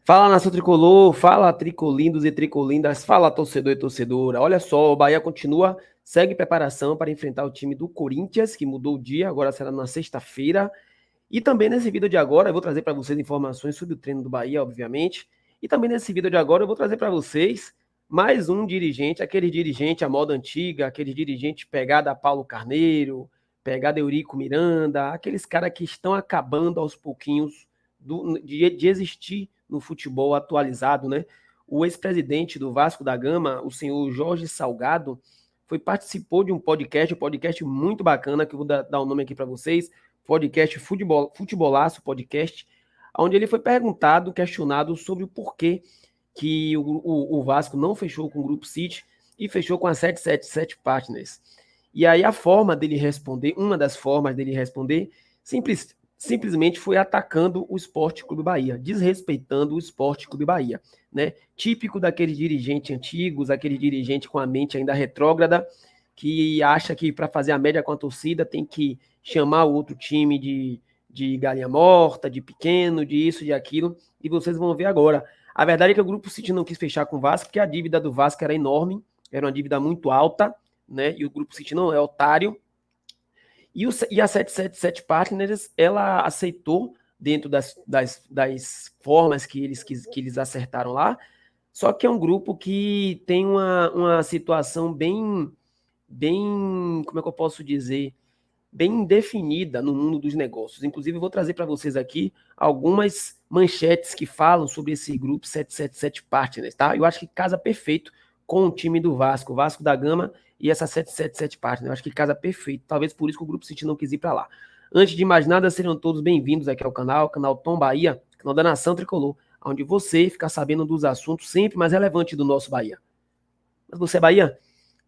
Fala, nação tricolor, fala tricolindos e tricolindas, fala torcedor e torcedora. Olha só, o Bahia segue preparação para enfrentar o time do Corinthians, que mudou o dia, agora será na sexta-feira. E também nesse vídeo de agora eu vou trazer para vocês informações sobre o treino do Bahia, obviamente. E também nesse vídeo de agora eu vou trazer para vocês mais um dirigente, aquele dirigente à moda antiga, aquele dirigente pegada a Paulo Carneiro, pegada a Eurico Miranda, aqueles caras que estão acabando aos pouquinhos de existir no futebol atualizado, né? O ex-presidente do Vasco da Gama, o senhor Jorge Salgado, participou de um podcast muito bacana, que eu vou dar o nome aqui para vocês, podcast Futebolaço Podcast, onde ele foi questionado sobre o porquê que o Vasco não fechou com o Grupo City e fechou com a 777 Partners. E aí uma das formas dele responder, simplesmente foi atacando o Sport Clube Bahia, desrespeitando o Sport Clube Bahia, né? Típico daqueles dirigentes antigos, aquele dirigente com a mente ainda retrógrada, que acha que para fazer a média com a torcida tem que chamar o outro time de galinha morta, de pequeno, de isso, de aquilo, e vocês vão ver agora. A verdade é que o Grupo City não quis fechar com o Vasco, porque a dívida do Vasco era enorme, era uma dívida muito alta, né? E o Grupo City não é otário. E a 777 Partners, ela aceitou dentro das formas que eles acertaram lá, só que é um grupo que tem uma situação bem, como é que eu posso dizer, bem definida no mundo dos negócios. Inclusive, eu vou trazer para vocês aqui algumas manchetes que falam sobre esse grupo 777 Partners, tá? Eu acho que casa perfeito com o time do Vasco, Vasco da Gama e essa 777 Partners. Eu acho que casa perfeito. Talvez por isso que o Grupo City não quis ir para lá. Antes de mais nada, sejam todos bem-vindos aqui ao canal Tom Bahia, canal da Nação Tricolor, onde você fica sabendo dos assuntos sempre mais relevantes do nosso Bahia. Mas você é Bahia?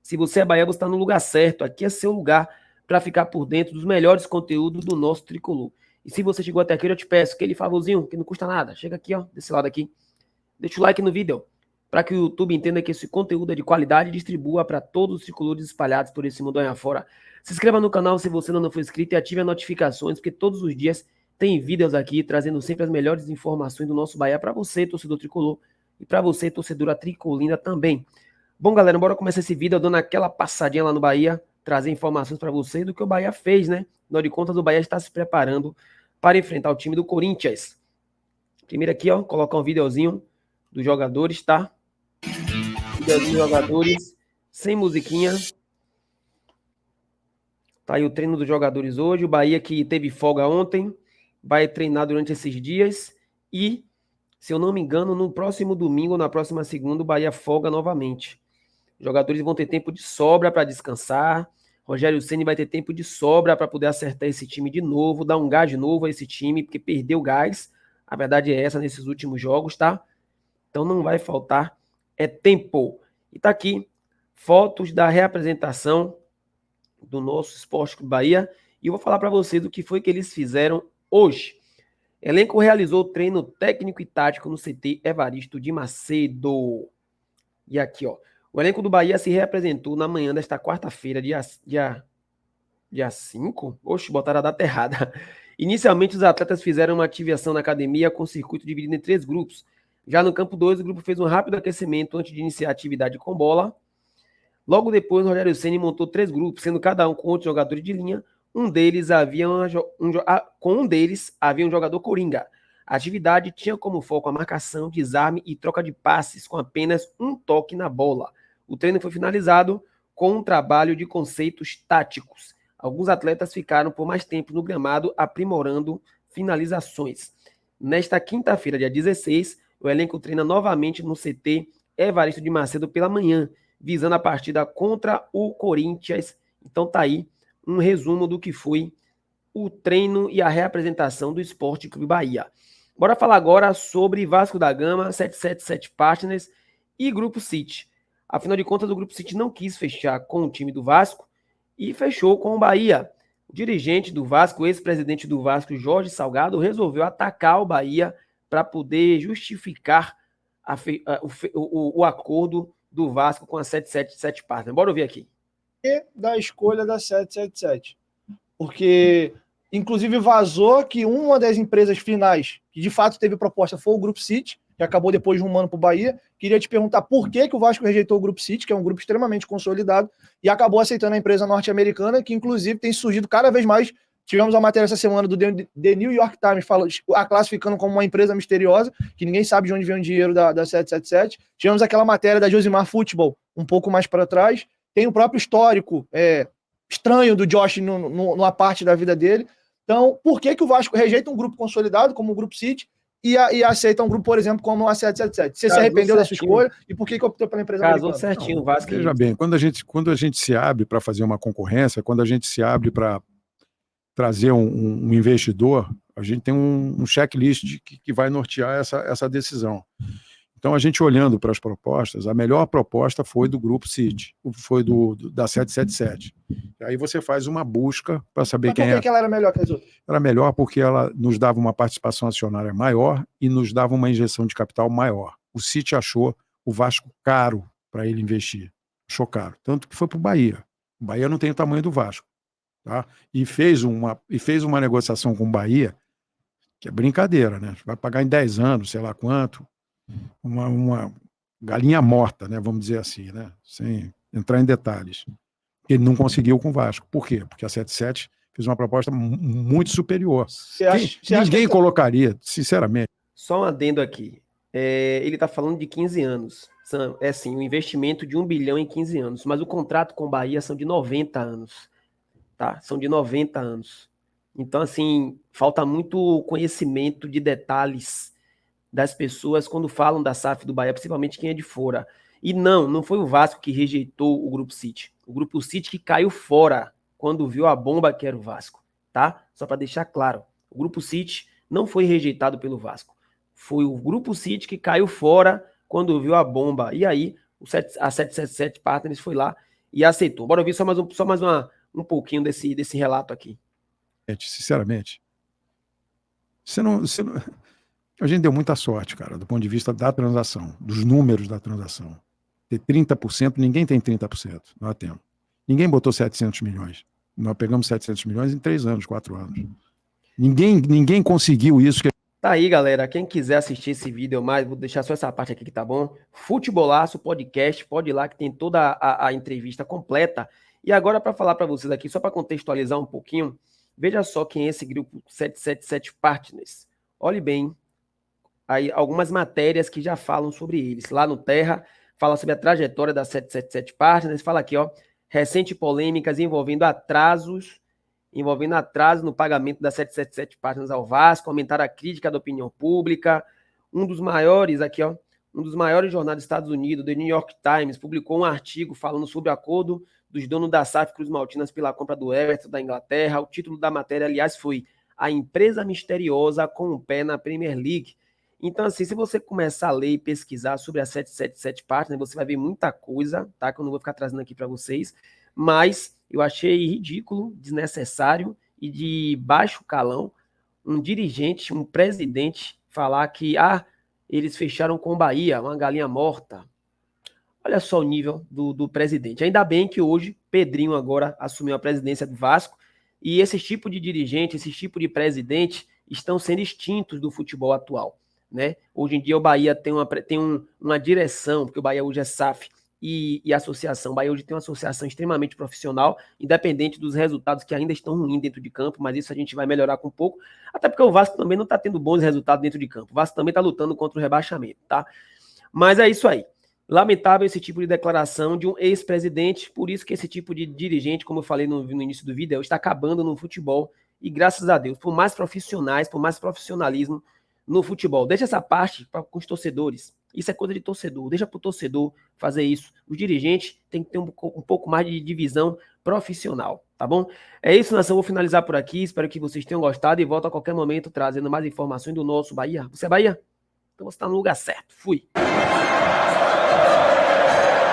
Se você é Bahia, você está no lugar certo. Aqui é seu lugar para ficar por dentro dos melhores conteúdos do nosso tricolor. E se você chegou até aqui, eu te peço aquele favorzinho que não custa nada. Chega aqui, ó, desse lado aqui. Deixa o like no vídeo, para que o YouTube entenda que esse conteúdo é de qualidade e distribua para todos os tricolores espalhados por esse mundo aí afora. Se inscreva no canal se você ainda não for inscrito e ative as notificações, porque todos os dias tem vídeos aqui trazendo sempre as melhores informações do nosso Bahia para você, torcedor tricolor, e para você, torcedora tricolina também. Bom, galera, bora começar esse vídeo dando aquela passadinha lá no Bahia, trazer informações para vocês do que o Bahia fez, né? Afinal de contas, o Bahia está se preparando para enfrentar o time do Corinthians. Primeiro aqui, ó, colocar um videozinho dos jogadores, tá? Videozinho dos jogadores, sem musiquinha. Tá aí o treino dos jogadores hoje. O Bahia que teve folga ontem, vai treinar durante esses dias e, se eu não me engano, no próximo domingo, na próxima segunda, o Bahia folga novamente. Os jogadores vão ter tempo de sobra para descansar. Rogério Ceni vai ter tempo de sobra para poder acertar esse time de novo, dar um gás novo a esse time, porque perdeu gás. A verdade é essa nesses últimos jogos, tá? Então não vai faltar tempo. E tá aqui fotos da reapresentação do nosso Esporte Clube Bahia. E eu vou falar para vocês do que foi que eles fizeram hoje. Elenco realizou treino técnico e tático no CT Evaristo de Macedo. E aqui, ó. O elenco do Bahia se reapresentou na manhã desta quarta-feira, dia 5? Oxe, botaram a data errada. Inicialmente, os atletas fizeram uma ativação na academia com circuito dividido em 3 grupos. Já no campo 2, o grupo fez um rápido aquecimento antes de iniciar a atividade com bola. Logo depois, o Rogério Ceni montou 3 grupos, sendo cada um com outros jogadores de linha. Com um deles havia um jogador coringa. A atividade tinha como foco a marcação, desarme e troca de passes com apenas um toque na bola. O treino foi finalizado com um trabalho de conceitos táticos. Alguns atletas ficaram por mais tempo no gramado, aprimorando finalizações. Nesta quinta-feira, dia 16, o elenco treina novamente no CT Evaristo de Macedo pela manhã, visando a partida contra o Corinthians. Então tá aí um resumo do que foi o treino e a reapresentação do Esporte Clube Bahia. Bora falar agora sobre Vasco da Gama, 777 Partners e Grupo City. Afinal de contas, o Grupo City não quis fechar com o time do Vasco e fechou com o Bahia. O dirigente do Vasco, o ex-presidente do Vasco, Jorge Salgado, resolveu atacar o Bahia para poder justificar o acordo do Vasco com a 777 Partners. Bora ouvir aqui. Da escolha da 777. Porque, inclusive, vazou que uma das empresas finais que de fato teve proposta foi o Grupo City, que acabou depois rumando para o Bahia. Queria te perguntar por que o Vasco rejeitou o Grupo City, que é um grupo extremamente consolidado, e acabou aceitando a empresa norte-americana, que inclusive tem surgido cada vez mais. Tivemos a matéria essa semana do The New York Times a classificando como uma empresa misteriosa, que ninguém sabe de onde vem o dinheiro da 777. Tivemos aquela matéria da Josimar Futebol, um pouco mais para trás. Tem o próprio histórico estranho do Josh numa parte da vida dele. Então, por que o Vasco rejeita um grupo consolidado, como o Grupo City, e aceita um grupo, por exemplo, como a 777? Você se arrependeu da sua escolha? E por que optou pela empresa Casou americana? certinho o Vasco. Veja bem, quando a gente se abre para fazer uma concorrência, quando a gente se abre para trazer um investidor, a gente tem um checklist que vai nortear essa decisão. Então, a gente olhando para as propostas, a melhor proposta foi do Grupo City, foi da 777. E aí você faz uma busca para saber quem é. Por que ela era melhor que as outras? Era melhor porque ela nos dava uma participação acionária maior e nos dava uma injeção de capital maior. O City achou o Vasco caro para ele investir. Achou caro. Tanto que foi para o Bahia. O Bahia não tem o tamanho do Vasco. Tá? E fez uma negociação com o Bahia, que é brincadeira, né? Vai pagar em 10 anos, sei lá quanto. Uma galinha morta, né? Vamos dizer assim, né? Sem entrar em detalhes. Ele não conseguiu com o Vasco. Por quê? Porque a 77 fez uma proposta muito superior. Ninguém colocaria, sinceramente. Só um adendo aqui. Ele está falando de 15 anos. É assim, um investimento de 1 bilhão em 15 anos. Mas o contrato com o Bahia são de 90 anos. Tá? São de 90 anos. Então, assim, falta muito conhecimento de detalhes das pessoas quando falam da SAF do Bahia, principalmente quem é de fora. E não foi o Vasco que rejeitou o Grupo City. O Grupo City que caiu fora quando viu a bomba que era o Vasco, tá? Só para deixar claro, o Grupo City não foi rejeitado pelo Vasco. Foi o Grupo City que caiu fora quando viu a bomba. E aí, a 777 Partners foi lá e aceitou. Bora ouvir só mais um pouquinho desse relato aqui. Sinceramente, a gente deu muita sorte, cara, do ponto de vista da transação, dos números da transação. Ter 30%, ninguém tem 30%, nós temos. Ninguém botou 700 milhões. Nós pegamos 700 milhões em 3 anos, 4 anos. Ninguém conseguiu isso. Tá aí, galera. Quem quiser assistir esse vídeo mais, vou deixar só essa parte aqui que tá bom. Futebolaço Podcast, pode ir lá que tem toda a entrevista completa. E agora, para falar para vocês aqui, só para contextualizar um pouquinho, veja só quem é esse grupo 777 Partners. Olhe bem, aí algumas matérias que já falam sobre eles. Lá no Terra, fala sobre a trajetória da 777 Partners, fala aqui, ó, recente polêmicas envolvendo atrasos no pagamento da 777 Partners ao Vasco, aumentar a crítica da opinião pública. Um dos maiores jornais dos Estados Unidos, The New York Times, publicou um artigo falando sobre o acordo dos donos da SAF Cruz Maltinas pela compra do Everton da Inglaterra. O título da matéria, aliás, foi A Empresa Misteriosa com o Pé na Premier League. Então, assim, se você começar a ler e pesquisar sobre a 777 Partners, você vai ver muita coisa, tá? Que eu não vou ficar trazendo aqui para vocês, mas eu achei ridículo, desnecessário e de baixo calão um dirigente, um presidente falar que eles fecharam com o Bahia, uma galinha morta. Olha só o nível do presidente. Ainda bem que hoje Pedrinho agora assumiu a presidência do Vasco e esse tipo de dirigente, esse tipo de presidente estão sendo extintos do futebol atual, né? Hoje em dia o Bahia tem uma direção, porque o Bahia hoje é SAF e associação. O Bahia hoje tem uma associação extremamente profissional, independente dos resultados que ainda estão ruins dentro de campo, mas isso a gente vai melhorar com um pouco, até porque o Vasco também não está tendo bons resultados dentro de campo. O Vasco também está lutando contra o rebaixamento, tá? Mas é isso aí. Lamentável esse tipo de declaração de um ex-presidente, por isso que esse tipo de dirigente, como eu falei no início do vídeo, está acabando no futebol, e graças a Deus, por mais profissionais, por mais profissionalismo no futebol. Deixa essa parte com os torcedores, isso é coisa de torcedor, deixa para o torcedor fazer isso. Os dirigentes têm que ter um pouco mais de divisão profissional, tá bom? É isso, nação, vou finalizar por aqui, espero que vocês tenham gostado e volto a qualquer momento trazendo mais informações do nosso Bahia. Você é Bahia? Então você está no lugar certo. Fui!